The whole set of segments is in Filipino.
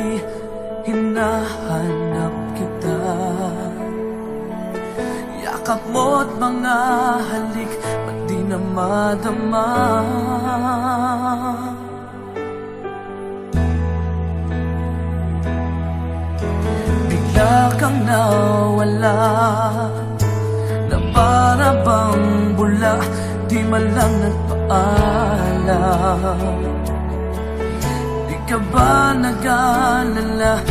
mapakali, hinahanap kita. Yakap mo't mga halik, ba't di na madama? Bigla kang nawala, na para bang bula, di man lang nagpaalam. Di ka ba nag-alala,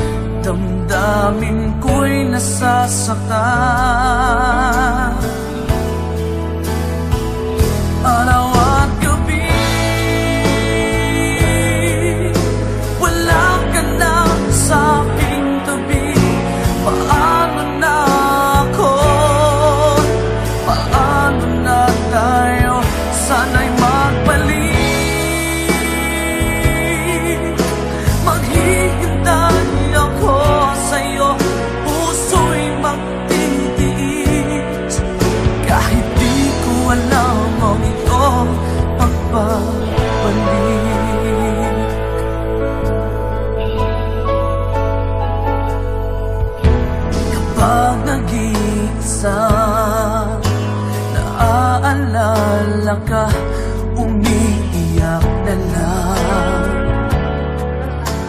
damdamin ko'y nasasaktan. Araw at gabi, wala ka na sa aking tabi. Paano na ako? Paano na tayo? Sana'y magbalik. Maghihintay ako sa'yo, puso'y magtitiis. Kahit di ko alam ang ito pagbabalik. Kapag nag-iisa, naaalala ka, umiiyak na lang.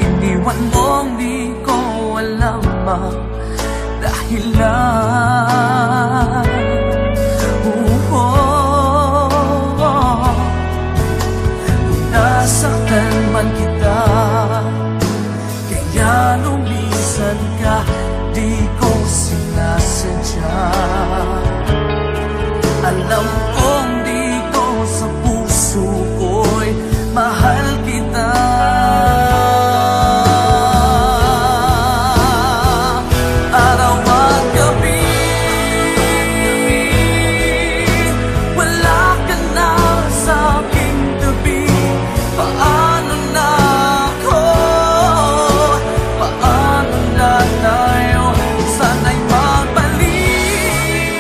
Iniwan mong di ko alam ang dahilan. Kung nasaktan man kita, kaya lumisan ka, di ko sinasadya. Alam kong di ko sa puso ko'y mahal kita. Araw at gabi, wala ka na sa aking tabi. Paano na ako? Paano na tayo? Sana'y magbalik.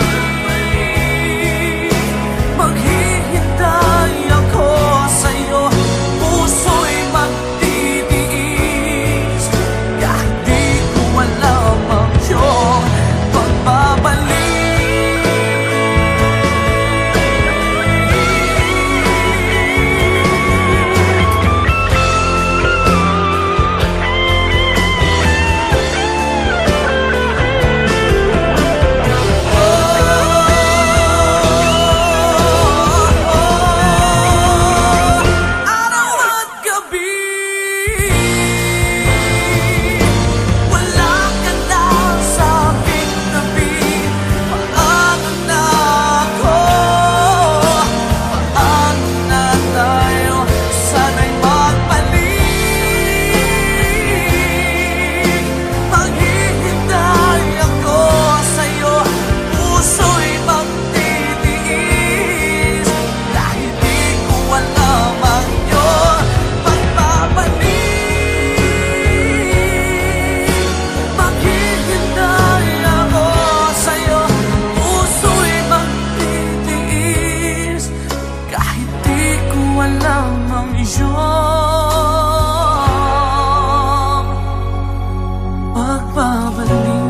Maghihintay ako sa'yo, puso'y magtitiis. Kahit di ko alam ang iyong pagbabalik. Araw at gabi, wala ka na sa aking tabi. Paano na ako? Paano na tayo? Sana'y magbalik. Maghihintay ako sa'yo, puso'y magtitiis. Dahil di ko alam ang iyong pagbabalik. Maghihintay ako sa'yo, puso'y magtitiis. Kahit di ko alam ang iyong pagbabalik.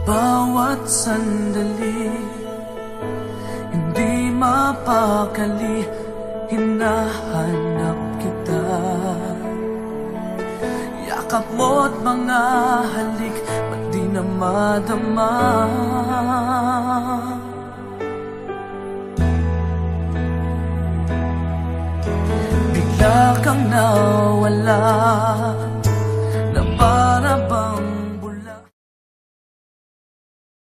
Bawat sandali, hindi mapakali, hinahanap kita. Yakap mo't mga halik, ba't di na madama? Bigla kang nawala,